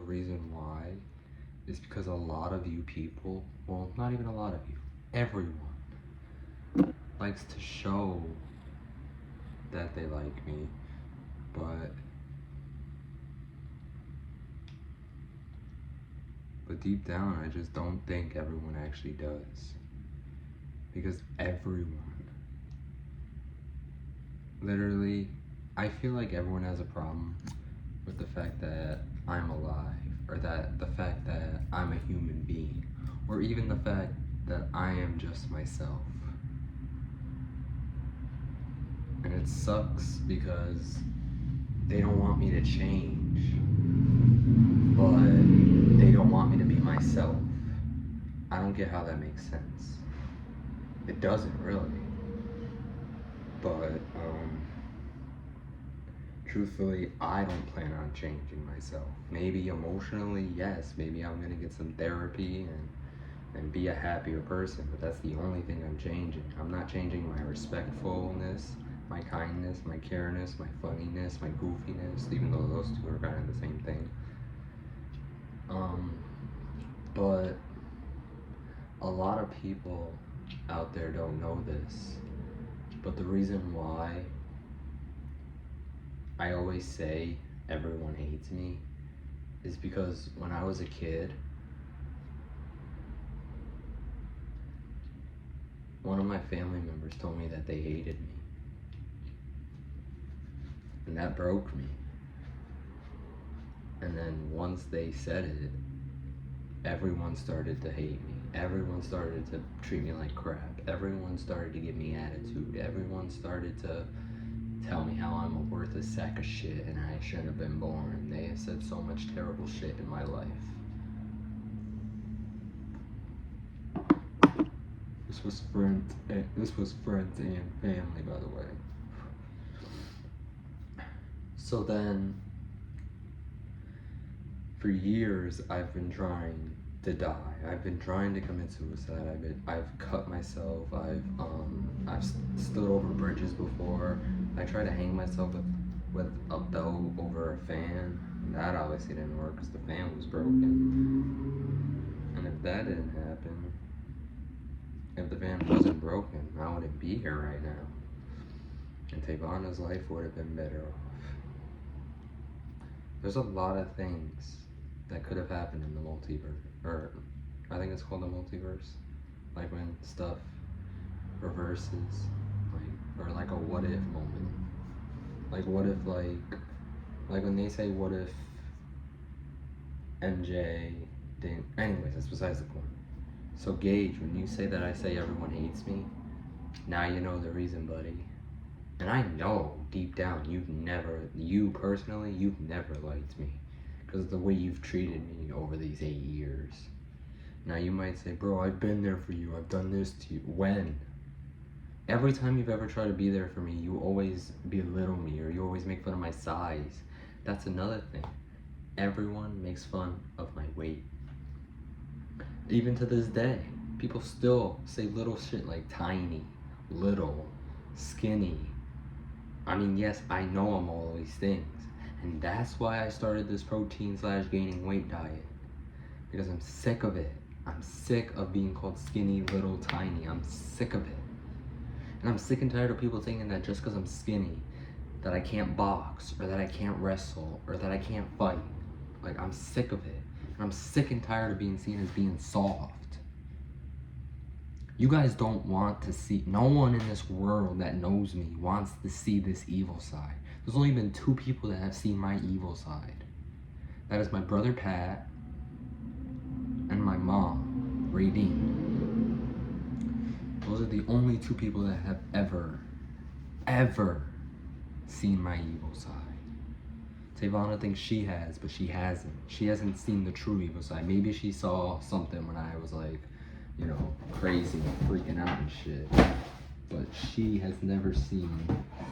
reason why is because a lot of you people, well, not even a lot of you, everyone likes to show that they like me, but deep down, I just don't think everyone actually does. Because everyone, literally, I feel like everyone has a problem with the fact that I'm alive, or that the fact that I'm a human being, or even the fact that I am just myself. And it sucks because they don't want me to change, but they don't want me to be myself. I don't get how that makes sense. It doesn't really. But, truthfully, I don't plan on changing myself. Maybe emotionally, yes. Maybe I'm gonna get some therapy and be a happier person, but that's the only thing I'm changing. I'm not changing my respectfulness, my kindness, my careness, my funniness, my goofiness, even though those two are kind of the same thing. But a lot of people out there don't know this, but the reason why I always say everyone hates me is because when I was a kid, one of my family members told me that they hated me. And that broke me. And then once they said it, everyone started to hate me. Everyone started to treat me like crap. Everyone started to give me attitude. Everyone started to tell me how I'm a worthless sack of shit and I shouldn't have been born. They have said so much terrible shit in my life. This was friends and family, by the way. So then, for years, I've been trying to die. I've been trying to commit suicide. I've cut myself. I've stood over bridges before. I tried to hang myself with a belt over a fan. That obviously didn't work because the fan was broken. And if that didn't happen, if the fan wasn't broken, I wouldn't be here right now. And Tavana's life would have been better off. There's a lot of things that could have happened in the multiverse, or I think it's called the multiverse, like when stuff reverses, or like a what if moment. Like what if like when they say what if MJ didn't, anyways, that's besides the point. So Gage, when you say that I say everyone hates me, now you know the reason, buddy. And I know deep down you personally, you've never liked me because of the way you've treated me over these 8 years. Now you might say, bro, I've been there for you. I've done this to you. When? Every time you've ever tried to be there for me, you always belittle me or you always make fun of my size. That's another thing. Everyone makes fun of my weight. Even to this day, people still say little shit like tiny, little, skinny. I mean, yes, I know I'm all these things. And that's why I started this protein/gaining weight diet. Because I'm sick of it. I'm sick of being called skinny, little, tiny. I'm sick of it. And I'm sick and tired of people thinking that just because I'm skinny, that I can't box, or that I can't wrestle, or that I can't fight. Like, I'm sick of it. And I'm sick and tired of being seen as being soft. You guys don't want to see, no one in this world that knows me wants to see this evil side. There's only been 2 people that have seen my evil side. That is my brother Pat and my mom, Radine. Those are the only 2 people that have ever seen my evil side. Tavana thinks she has, but she hasn't. She hasn't seen the true evil side. Maybe she saw something when I was like, you know, crazy, freaking out and shit. But she has never seen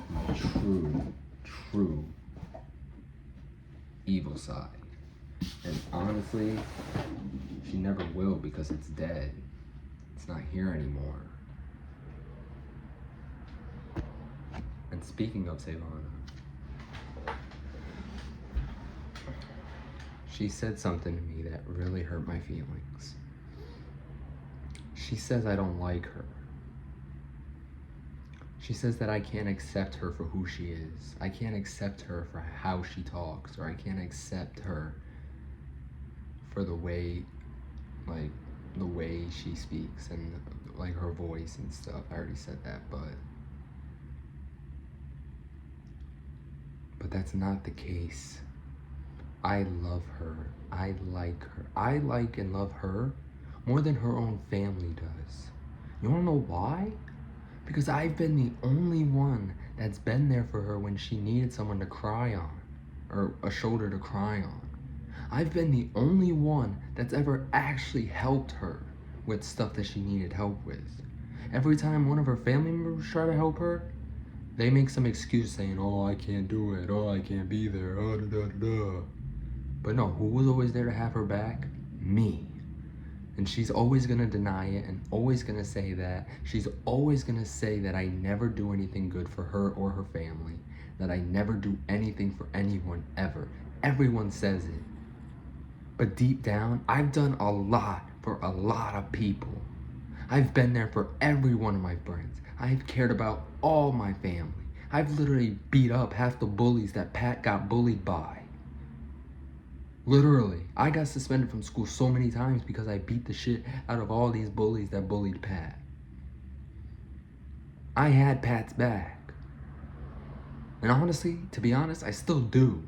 my true evil side. And honestly, she never will because it's dead. It's not here anymore. And speaking of Savannah, she said something to me that really hurt my feelings. She says I don't like her. She says that I can't accept her for who she is. I can't accept her for how she talks, or I can't accept her for the way she speaks and like her voice and stuff. I already said that, but that's not the case. I love her. I like her. I like and love her more than her own family does. You wanna know why? Because I've been the only one that's been there for her when she needed someone to cry on, or a shoulder to cry on. I've been the only one that's ever actually helped her with stuff that she needed help with. Every time one of her family members try to help her, they make some excuse saying, oh, I can't do it, oh, I can't be there, oh, da da da. But no, who was always there to have her back? Me. And she's always gonna deny it and always gonna say that. She's always gonna say that I never do anything good for her or her family, that I never do anything for anyone ever. Everyone says it. But deep down, I've done a lot for a lot of people. I've been there for every one of my friends. I've cared about all my family. I've literally beat up half the bullies that Pat got bullied by. Literally, I got suspended from school so many times because I beat the shit out of all these bullies that bullied Pat. I had Pat's back. And honestly, to be honest, I still do.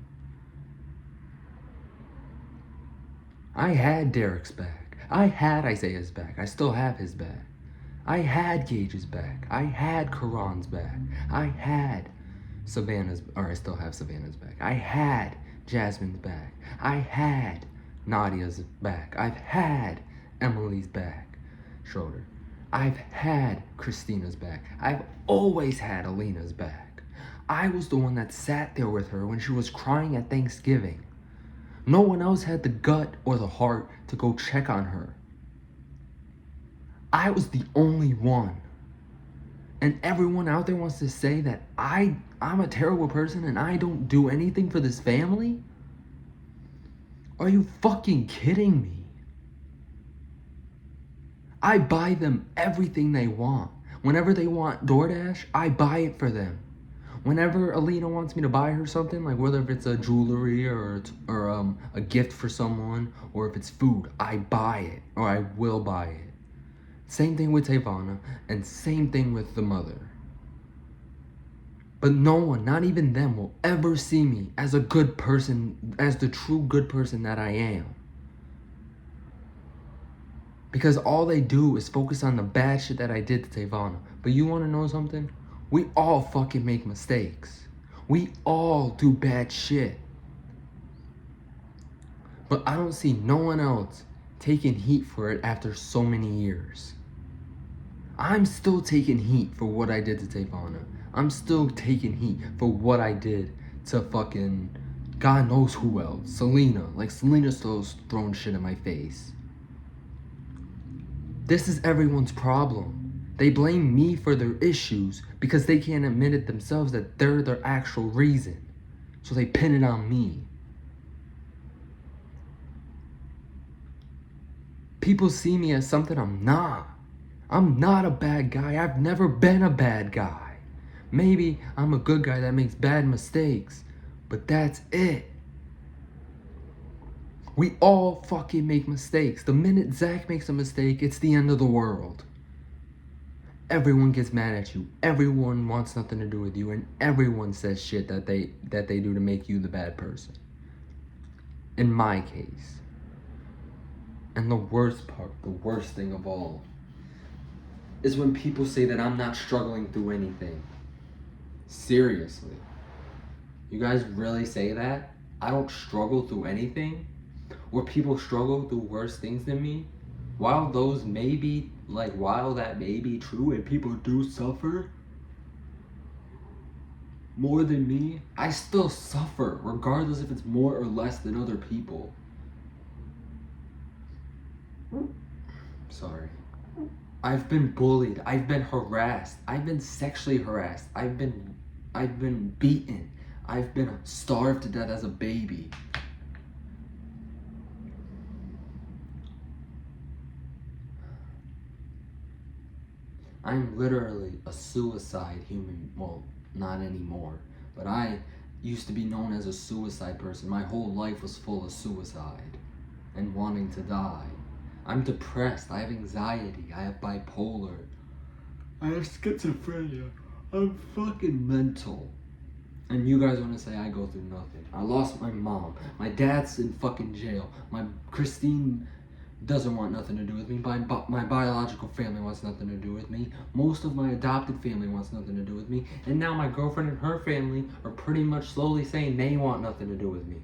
I had Derek's back. I had Isaiah's back. I still have his back. I had Gage's back. I had Karan's back. I had Savannah's, or I still have Savannah's back. I had Jasmine's back. I had Nadia's back. I've had Emily's back shoulder. I've had Christina's back. I've always had Alina's back. I was the one that sat there with her when she was crying at Thanksgiving. No one else had the gut or the heart to go check on her. I was the only one. And everyone out there wants to say that I'm a terrible person and I don't do anything for this family? Are you fucking kidding me? I buy them everything they want. Whenever they want DoorDash, I buy it for them. Whenever Alina wants me to buy her something, like whether if it's a jewelry or a gift for someone, or if it's food, I buy it, or I will buy it. Same thing with Tavana, and same thing with the mother. But no one, not even them, will ever see me as a good person, as the true good person that I am. Because all they do is focus on the bad shit that I did to Tavana. But you wanna know something? We all fucking make mistakes. We all do bad shit. But I don't see no one else taking heat for it after so many years. I'm still taking heat for what I did to Tavana. I'm still taking heat for what I did to fucking God knows who else. Selena. Like, Selena's still throwing shit in my face. This is everyone's problem. They blame me for their issues because they can't admit it themselves that they're their actual reason. So they pin it on me. People see me as something I'm not. I'm not a bad guy. I've never been a bad guy. Maybe I'm a good guy that makes bad mistakes, but that's it. We all fucking make mistakes. The minute Zach makes a mistake, it's the end of the world. Everyone gets mad at you. Everyone wants nothing to do with you, and everyone says shit that they do to make you the bad person. In my case. And the worst part, the worst thing of all, is when people say that I'm not struggling through anything. Seriously. You guys really say that? I don't struggle through anything? Where people struggle through worse things than me? While that may be true and people do suffer more than me, I still suffer, regardless if it's more or less than other people. Sorry. I've been bullied. I've been harassed. I've been sexually harassed. I've been beaten. I've been starved to death as a baby. I'm literally a suicide human. Well, not anymore. But I used to be known as a suicide person. My whole life was full of suicide and wanting to die. I'm depressed. I have anxiety. I have bipolar. I have schizophrenia. I'm fucking mental. And you guys want to say I go through nothing. I lost my mom. My dad's in fucking jail. My Christine doesn't want nothing to do with me. My biological family wants nothing to do with me. Most of my adopted family wants nothing to do with me. And now my girlfriend and her family are pretty much slowly saying they want nothing to do with me.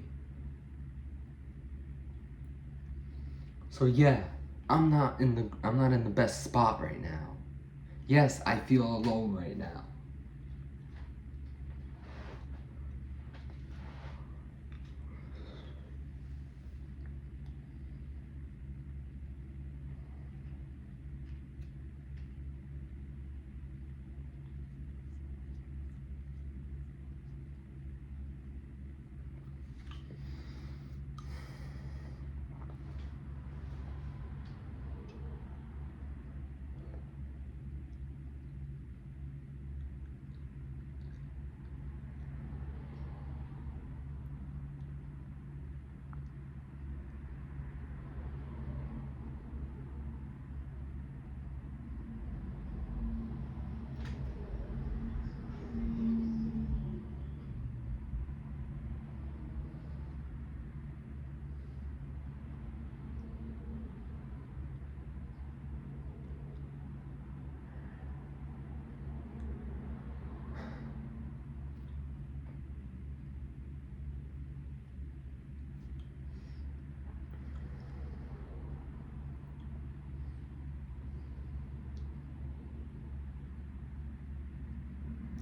So yeah, I'm not in the best spot right now. Yes, I feel alone right now.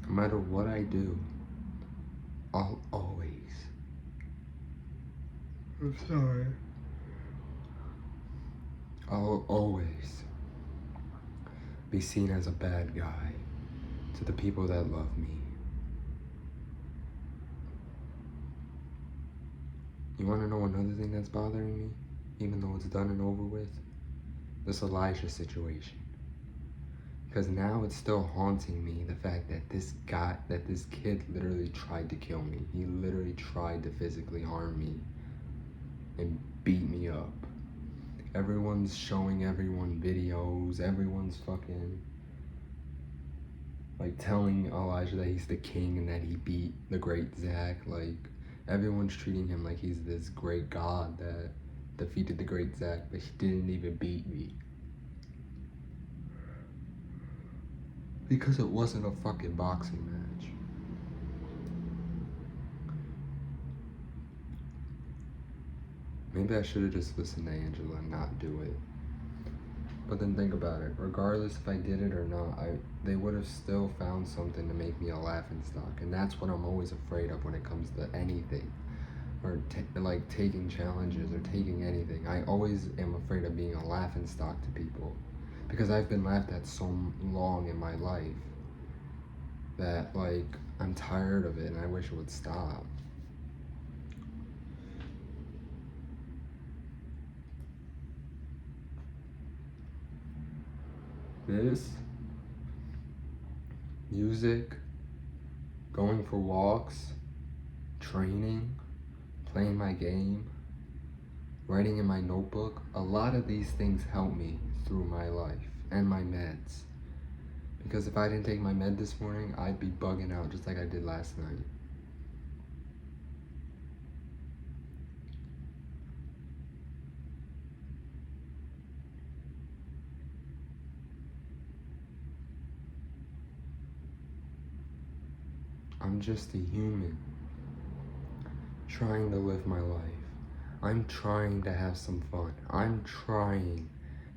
No matter what I do, I'll always. I'm sorry. I'll always be seen as a bad guy to the people that love me. You want to know another thing that's bothering me, even though it's done and over with? This Elijah situation. Because now it's still haunting me, the fact that this kid literally tried to kill me. He literally tried to physically harm me and beat me up. Everyone's showing everyone videos, everyone's fucking like telling Elijah that he's the king and that he beat the great Zach. Like, everyone's treating him like he's this great god that defeated the great Zach, but he didn't even beat me. Because it wasn't a fucking boxing match. Maybe I should have just listened to Angela and not do it. But then think about it. Regardless if I did it or not, they would have still found something to make me a laughingstock. And that's what I'm always afraid of when it comes to anything. Or like taking challenges or taking anything. I always am afraid of being a laughingstock to people. Because I've been laughed at so long in my life that, like, I'm tired of it and I wish it would stop. This, music, going for walks, training, playing my game, writing in my notebook, a lot of these things help me through my life and my meds. Because if I didn't take my med this morning, I'd be bugging out just like I did last night. I'm just a human trying to live my life. I'm trying to have some fun. I'm trying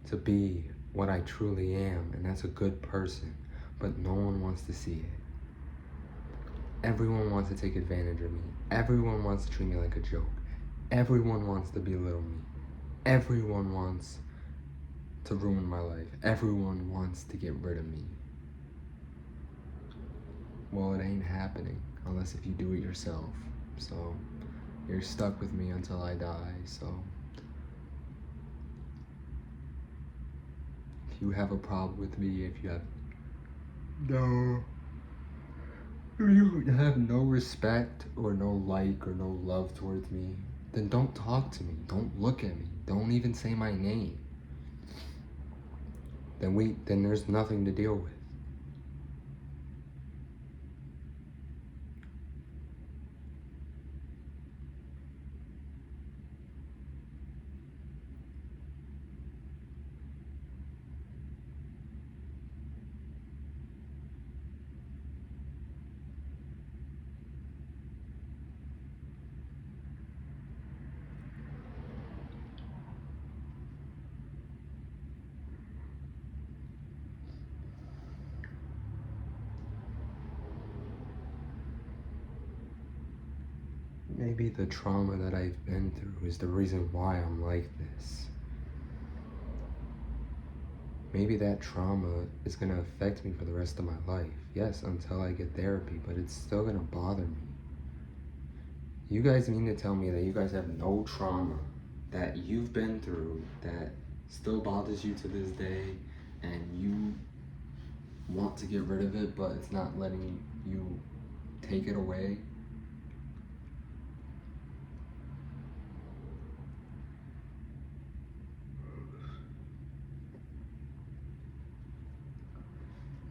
to be what I truly am, and that's a good person, but no one wants to see it. Everyone wants to take advantage of me. Everyone wants to treat me like a joke. Everyone wants to belittle me. Everyone wants to ruin my life. Everyone wants to get rid of me. Well, it ain't happening unless if you do it yourself. So you're stuck with me until I die. So if you have a problem with me, if you have No. If you have no respect or no like or no love towards me, then don't talk to me. Don't look at me. Don't even say my name. Then there's nothing to deal with. Maybe the trauma that I've been through is the reason why I'm like this. Maybe that trauma is going to affect me for the rest of my life. Yes, until I get therapy, but it's still going to bother me. You guys mean to tell me that you guys have no trauma that you've been through that still bothers you to this day, and you want to get rid of it, but it's not letting you take it away?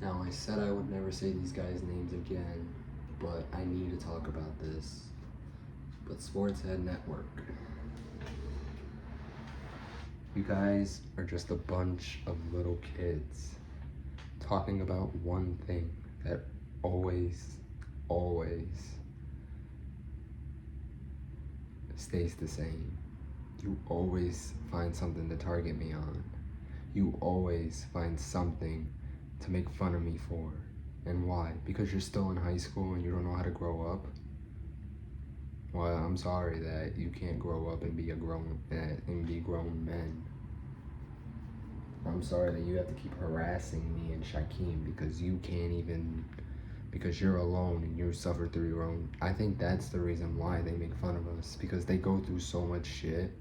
Now, I said I would never say these guys' names again, but I need to talk about this. But Sportshead Network, you guys are just a bunch of little kids talking about one thing that always stays the same. You always find something to target me on. You always find something to make fun of me for. And why? Because you're still in high school and you don't know how to grow up? Well, I'm sorry that you can't grow up and be grown men. I'm sorry that you have to keep harassing me and Shaquem because you can't even, because you're alone and you suffer through your own. I think that's the reason why they make fun of us, because they go through so much shit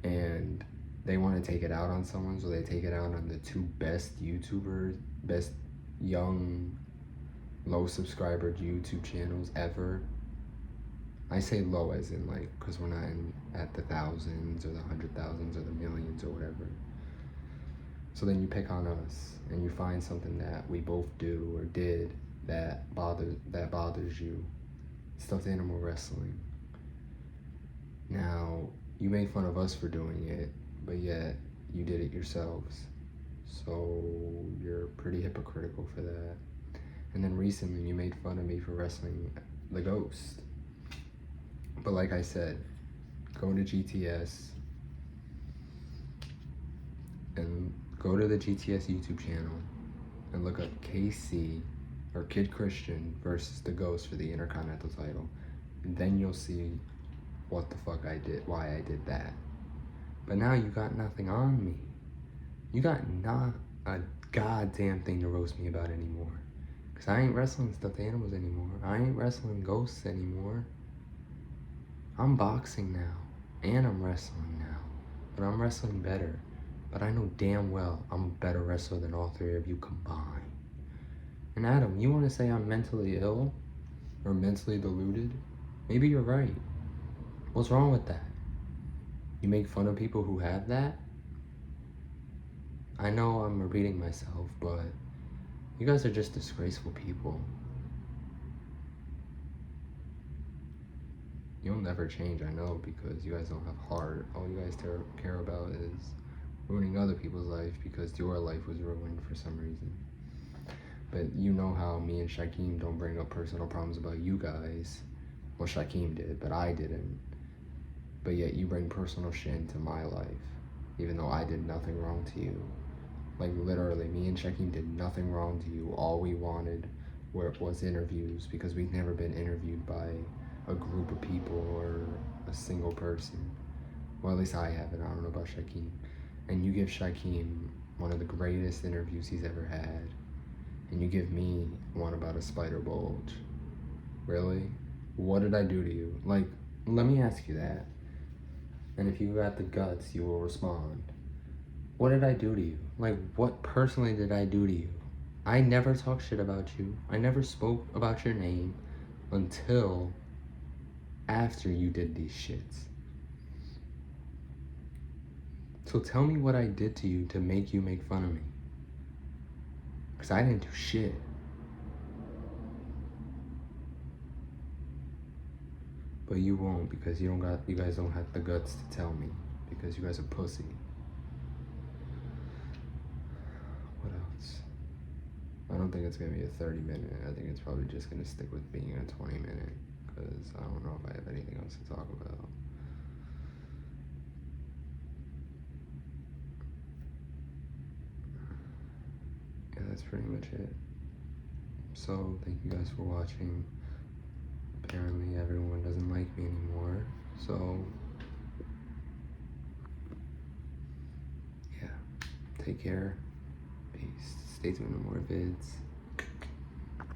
and they want to take it out on someone, so they take it out on the two best YouTubers, best young, low subscriber YouTube channels ever. I say low as in like, because we're not at the thousands or the 100,000s or the millions or whatever. So then you pick on us and you find something that we both do or did that bothers you. Stuffed animal wrestling. Now, you made fun of us for doing it, but yet you did it yourselves. So you're pretty hypocritical for that. And then recently you made fun of me for wrestling the Ghost. But like I said, go to GTS and go to the GTS YouTube channel and look up KC or Kid Christian versus the Ghost for the Intercontinental title. And then you'll see what the fuck I did, why I did that. But now you got nothing on me. You got not a goddamn thing to roast me about anymore. Because I ain't wrestling stuffed animals anymore. I ain't wrestling ghosts anymore. I'm boxing now. And I'm wrestling now. But I'm wrestling better. But I know damn well I'm a better wrestler than all three of you combined. And Adam, you want to say I'm mentally ill? Or mentally deluded? Maybe you're right. What's wrong with that? You make fun of people who have that? I know I'm repeating myself, but you guys are just disgraceful people. You'll never change, I know, because you guys don't have heart. All you guys care about is ruining other people's life because your life was ruined for some reason. But you know how me and Shaquem don't bring up personal problems about you guys. Well, Shaquem did, but I didn't. But yet you bring personal shit into my life, even though I did nothing wrong to you. Like literally, me and Shaquem did nothing wrong to you. All we wanted was interviews because we've never been interviewed by a group of people or a single person. Well, at least I haven't. I don't know about Shaquem. And you give Shaquem one of the greatest interviews he's ever had. And you give me one about a spider bulge. Really? What did I do to you? Like, let me ask you that. And if you got the guts, you will respond. What did I do to you? Like, what personally did I do to you? I never talked shit about you. I never spoke about your name until after you did these shits. So tell me what I did to you to make you make fun of me. Because I didn't do shit. But you won't, because you guys don't have the guts to tell me. Because you guys are pussy. What else? I don't think it's gonna be a 30-minute. I think it's probably just gonna stick with being a 20-minute. Because I don't know if I have anything else to talk about. Yeah, that's pretty much it. So, thank you guys for watching. Apparently everyone doesn't like me anymore, so yeah, take care, peace, stay tuned for more vids.